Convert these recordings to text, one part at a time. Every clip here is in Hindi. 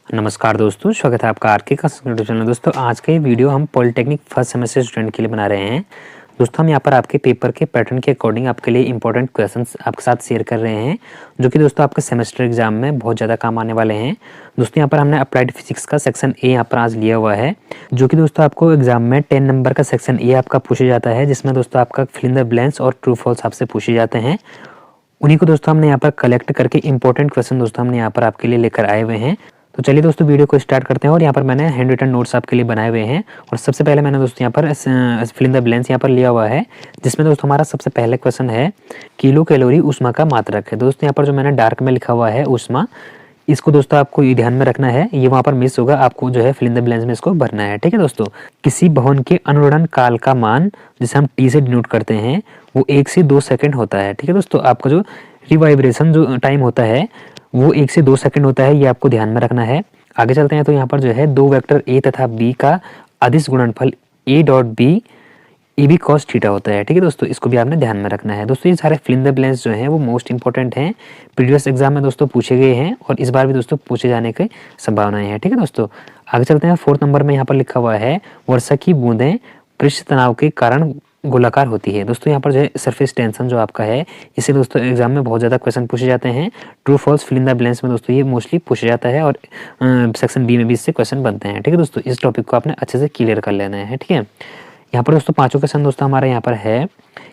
नमस्कार दोस्तों, स्वागत है आपका आरके का यूट्यूब चैनल। दोस्तों आज का ये वीडियो हम पॉलिटेक्निक फर्स्ट सेमेस्टर स्टूडेंट के लिए बना रहे हैं। दोस्तों हम यहाँ पर आपके पेपर के पैटर्न के अकॉर्डिंग आपके लिए इंपॉर्टेंट क्वेश्चंस आपके साथ शेयर कर रहे हैं, जो कि दोस्तों आपके सेमेस्टर एग्जाम में बहुत ज़्यादा काम आने वाले हैं। दोस्तों यहाँ पर हमने अप्लाइड फिजिक्स का सेक्शन ए यहाँ पर आज लिया हुआ है, जो कि दोस्तों आपको एग्जाम में 10 नंबर का सेक्शन ए आपका पूछा जाता है, जिसमें दोस्तों आपका फिल इन द ब्लैंक्स और ट्रू फॉल्स आपसे पूछे जाते हैं। उन्हीं को दोस्तों हमने यहाँ पर कलेक्ट करके इंपॉर्टेंट क्वेश्चन दोस्तों हमने यहाँ पर आपके लिए लेकर आए हुए हैं। तो चलिए दोस्तों वीडियो को स्टार्ट करते हैं। और यहाँ पर मैंने हैंड रिटन नोट्स आपके लिए बनाए हुए हैं। और सबसे पहले मैंने दोस्तों यहाँ पर फिल इन द ब्लैंक्स यहाँ पर लिया हुआ है, जिसमें दोस्तों हमारा सबसे पहले क्वेश्चन है किलो कैलोरी ऊष्मा का मात्रक है। दोस्तों यहाँ पर जो मैंने डार्क में लिखा हुआ है ऊष्मा, इसको दोस्तों आपको ये ध्यान में रखना है, ये वहाँ पर मिस होगा, आपको जो है फिल इन द ब्लैंक्स में इसको भरना है। ठीक है दोस्तों, किसी भवन के अनुरणन काल का मान, जिसे हम टी से डिनोट करते हैं, वो 1 से 2 सेकंड होता है। ठीक है दोस्तों, आपका जो रिवाइब्रेशन जो टाइम होता है वो 1 से 2 सेकंड होता है, ये आपको ध्यान में रखना है। आगे चलते हैं तो यहाँ पर जो है दो वेक्टर ए तथा बी का अदिश गुणनफल A dot B A B cos theta होता है। ठीक है दोस्तों, इसको भी आपने ध्यान में रखना है। दोस्तों ये सारे फिल इन द ब्लैंक्स जो हैं वो मोस्ट इंपॉर्टेंट हैं, प्रीवियस एग्जाम में दोस्तों पूछे गए हैं और इस बार भी दोस्तों पूछे जाने की संभावनाएं हैं। ठीक है दोस्तों, आगे चलते हैं। 4 नंबर में यहाँ पर लिखा हुआ है वर्षा की बूंदें पृष्ठ तनाव के कारण गोलाकार होती है। दोस्तों यहाँ पर जो है सरफेस टेंशन जो आपका है, इसे दोस्तों एग्जाम में बहुत ज़्यादा क्वेश्चन पूछे जाते हैं। True false fill in the blanks में दोस्तों ये मोस्टली पूछा जाता है और सेक्शन बी में भी इससे क्वेश्चन बनते हैं। ठीक है दोस्तों, इस टॉपिक को आपने अच्छे से क्लियर कर लेना है। ठीक है, यहाँ पर दोस्तों पांचों क्वेश्चन दोस्तों हमारे यहाँ पर है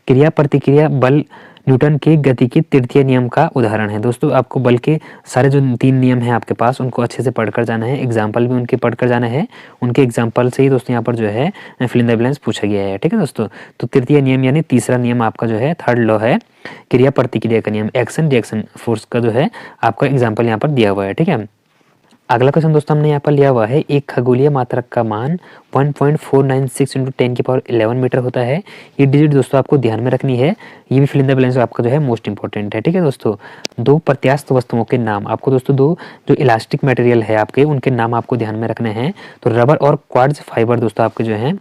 क्रिया प्रतिक्रिया बल न्यूटन के गति के तृतीय नियम का उदाहरण है। दोस्तों आपको बल के सारे जो 3 नियम हैं आपके पास, उनको अच्छे से पढ़कर जाना है, एग्जाम्पल भी उनके पढ़कर जाना है। उनके एग्जाम्पल से ही दोस्तों यहाँ पर जो है फिल इन द ब्लैंक्स पूछा गया है। ठीक है दोस्तों, तो तृतीय नियम यानी तीसरा नियम आपका जो है, थर्ड लॉ है क्रिया प्रतिक्रिया का नियम, एक्शन रिएक्शन फोर्स का जो है आपका एग्जाम्पल यहाँ पर दिया हुआ है। ठीक है, अगला क्वेश्चन दोस्तों हमने यहाँ पर लिया हुआ है एक खगोलीय मात्रक का मान 1.496 × 10⁻11 मीटर होता है। ये डिजिट दोस्तों आपको ध्यान में रखनी है, ये भी फिल इन द ब्लैंक्स आपका जो है मोस्ट इंपॉर्टेंट है। ठीक है दोस्तों, दो प्रत्यास्थ वस्तुओं के नाम आपको दोस्तों, दो जो इलास्टिक मटेरियल है आपके, उनके नाम आपको ध्यान में रखने हैं। तो रबर और क्वार्ट्ज फाइबर दोस्तों आपके जो है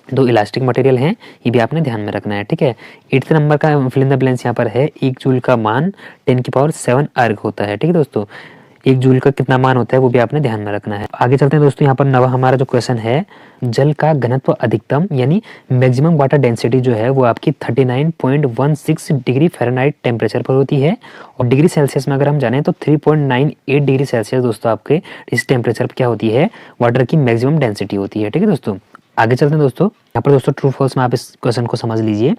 दो इलास्टिक मटेरियल हैं, ये भी आपने ध्यान में रखना है। ठीक है, 8th नंबर का फिल इन द ब्लैंक्स यहाँ पर है 1 जूल का मान 10⁻7 अर्ग होता है। ठीक है दोस्तों, 1 जूल का कितना मान होता है वो भी आपने ध्यान में रखना है। आगे चलते हैं दोस्तों, यहाँ पर नवा हमारा जो क्वेश्चन है, जल का घनत्व अधिकतम यानी मैक्सिमम वाटर डेंसिटी जो है वो आपकी 39.16 डिग्री फ़ारेनहाइट टेम्परेचर पर होती है। और डिग्री सेल्सियस में अगर हम जाने तो 3.98 डिग्री सेल्सियस दोस्तों आपके इस टेम्परेचर पर क्या होती है, वाटर की मैक्सिमम डेंसिटी होती है। ठीक है दोस्तों, आगे चलते हैं दोस्तों, यहाँ पर दोस्तों ट्रू फॉल्स में आप इस क्वेश्चन को समझ लीजिए।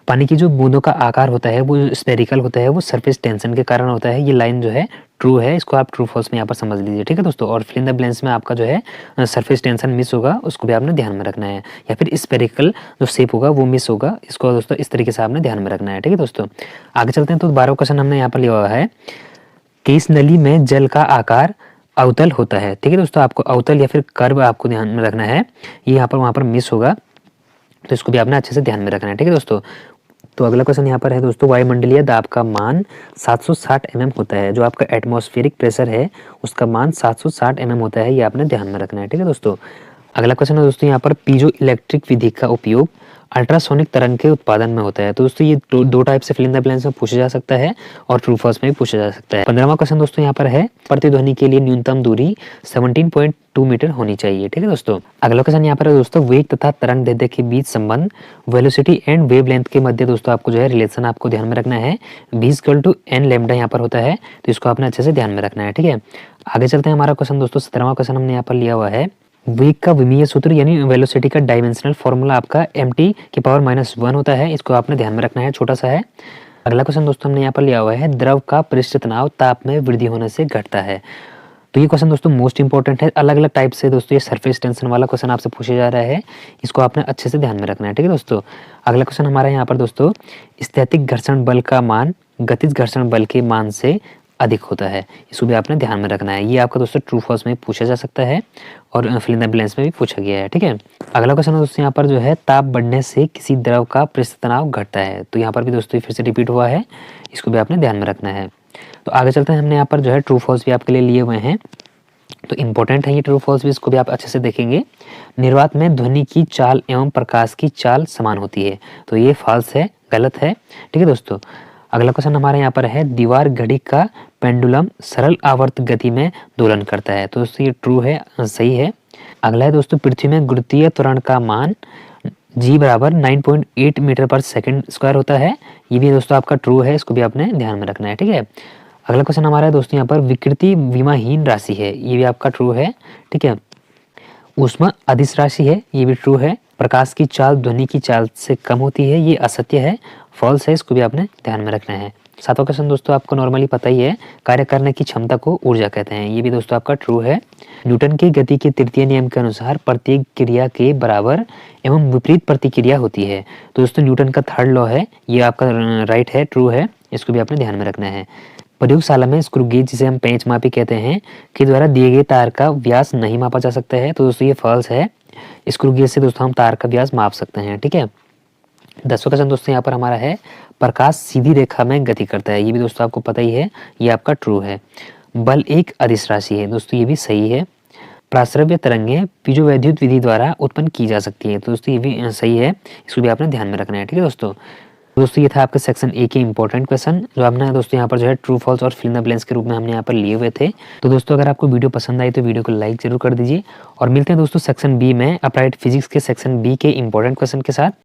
पानी की जो बूंदों का आकार होता है वो स्फेरिकल होता है, वो सरफेस टेंशन के कारण होता है। ये लाइन जो है ट्रू है, इसको आप ट्रू फॉल्स में यहाँ पर समझ लीजिए। ठीक है दोस्तों, और फिल इन द ब्लैंक्स में आपका जो है सरफेस टेंशन मिस होगा, उसको भी आपने ध्यान में रखना है, या फिर स्फेरिकल जो शेप होगा वो मिस होगा, इसको दोस्तों इस तरीके से आपने ध्यान में रखना है। ठीक है दोस्तों, आगे चलते हैं तो 12वां क्वेश्चन हमने यहाँ पर लिया हुआ है कि इस नली में जल का आकार अवतल होता है। ठीक है दोस्तों, आपको अवतल या फिर कर्व आपको ध्यान में रखना है, ये यहाँ पर वहाँ पर मिस होगा, तो इसको भी आपने अच्छे से ध्यान में रखना है। ठीक है दोस्तों, तो अगला क्वेश्चन यहाँ पर है दोस्तों, वायुमंडलीय दाब का मान 760 mm होता है। जो आपका एटमॉस्फेरिक प्रेशर है उसका मान 760 mm होता है, ये आपने ध्यान में रखना है। ठीक है दोस्तों, अगला क्वेश्चन है दोस्तों यहाँ पर पीजो इलेक्ट्रिक विधि का उपयोग अल्ट्रासोनिक तरंग के उत्पादन में होता है। तो दोस्तों ये दो टाइप से फिल इन द ब्लैंक्स में पूछा जा सकता है और ट्रू फॉल्स में भी पूछा जा सकता है। 15वां क्वेश्चन दोस्तों यहाँ पर है प्रतिध्वनि के लिए न्यूनतम दूरी 17.2 मीटर होनी चाहिए। ठीक है दोस्तों, अगला क्वेश्चन यहाँ पर है दोस्तों, वेग तथा तरंग दैर्ध्य के बीच संबंध वेलोसिटी एंड वेवलेंथ के मध्य दोस्तों आपको जो है रिलेशन आपको ध्यान में रखना है। v = n लैम्डा यहाँ पर होता है, तो इसको आपने अच्छे से ध्यान में रखना है। ठीक है, आगे चलते हैं। हमारा क्वेश्चन दोस्तों 17वां क्वेश्चन हमने यहाँ पर लिया हुआ है वेग का विमीय सूत्र यानी वेलोसिटी का डायमेंशनल फॉर्मूला आपका mt⁻⁻1 होता है, इसको आपने ध्यान में रखना है, छोटा सा है। अगला क्वेश्चन दोस्तों हमने यहाँ पर लिया हुआ है द्रव का पृष्ठ तनाव ताप में वृद्धि होने से घटता है। तो ये क्वेश्चन दोस्तों मोस्ट इंपॉर्टेंट है, अलग अलग टाइप से दोस्तों ये सरफेस टेंशन वाला क्वेश्चन आपसे पूछा जा रहा है, इसको आपने अच्छे से ध्यान में रखना है। ठीक है दोस्तों, अगला क्वेश्चन हमारा यहाँ पर दोस्तों, स्थैतिक घर्षण बल का मान गतिज घर्षण बल के मान से अधिक होता है, इसको भी आपने ध्यान में रखना है। ये आपका दोस्तों ट्रू फॉल्स में पूछा जा सकता है और फिल इन द ब्लैंक्स में भी पूछा गया है। ठीक है, अगला क्वेश्चन दोस्तों यहाँ पर जो है ताप बढ़ने से किसी द्रव का पृष्ठ तनाव घटता है। तो यहाँ पर भी दोस्तों फिर से रिपीट हुआ है, इसको भी आपने ध्यान में रखना है। तो आगे चलते हैं, हमने यहाँ पर जो है ट्रू फॉल्स भी आपके लिए लिए हुए हैं, तो इंपॉर्टेंट है ये ट्रू फॉल्स भी, इसको भी आप अच्छे से देखेंगे। निर्वात में ध्वनि की चाल एवं प्रकाश की चाल समान होती है, तो ये फॉल्स है, गलत है। ठीक है दोस्तों, अगला क्वेश्चन हमारे यहाँ पर है, दीवार घड़ी का पेंडुलम सरल आवर्त गति में दोलन करता है। तो दोस्तों ये ट्रू है, सही है। अगला है दोस्तों, पृथ्वी में गुरुत्वीय त्वरण का मान g बराबर 9.8 मीटर पर सेकंड स्क्वायर होता है। ये भी दोस्तों आपका ट्रू है, इसको भी आपने ध्यान में रखना है, ठीक है। अगला क्वेश्चन हमारा है दोस्तों यहाँ पर, विकृति विमाहीन राशि है, ये भी आपका ट्रू है, ठीक है। ऊष्मा अदिश राशि है, ये भी ट्रू है। प्रकाश की चाल ध्वनि की चाल से कम होती है, ये असत्य है, फॉल्स है, इसको भी आपने ध्यान में रखना है। सातवां क्वेश्चन दोस्तों आपको नॉर्मली पता ही है, कार्य करने की क्षमता को ऊर्जा कहते हैं, ये भी दोस्तों आपका ट्रू है। न्यूटन की गति के तृतीय नियम के अनुसार प्रत्येक क्रिया के बराबर एवं विपरीत प्रतिक्रिया होती है। तो दोस्तों न्यूटन का थर्ड लॉ है, ये आपका राइट है, ट्रू है, इसको भी आपने ध्यान में रखना है। प्रयोगशाला में स्क्रू गेज, जिसे हम पेंच मापी कहते हैं, के द्वारा दिए गए तार का व्यास नहीं मापा जा सकता है। तो दोस्तों ये फॉल्स है, स्क्रू गेज से दोस्तों हम तार का व्यास माप सकते हैं, ठीक है। 10वां क्वेश्चन दोस्तों यहाँ पर हमारा है, प्रकाश सीधी रेखा में गति करता है, ये भी दोस्तों आपको पता ही है, ये आपका ट्रू है। बल एक अदिश राशि है, दोस्तों ये भी सही है। प्राश्रव्य तरंगें पीजोवैद्युत विधि द्वारा उत्पन्न की जा सकती है, तो दोस्तों ये भी सही है, इसको भी आपने ध्यान में रखना है, ठीक है दोस्तों ये था आपका सेक्शन ए के इंपॉर्टेंट क्वेश्चन, जो आपने दोस्तों यहाँ पर जो है ट्रू फॉल्स और फिल इन द ब्लैंक्स के रूप में हमने यहाँ पर लिए हुए थे। तो दोस्तों अगर आपको वीडियो पसंद आई तो वीडियो को लाइक जरूर कर दीजिए, और मिलते हैं दोस्तों सेक्शन बी में अप्लाइड फिजिक्स के सेक्शन बी के इंपॉर्टेंट क्वेश्चन के साथ।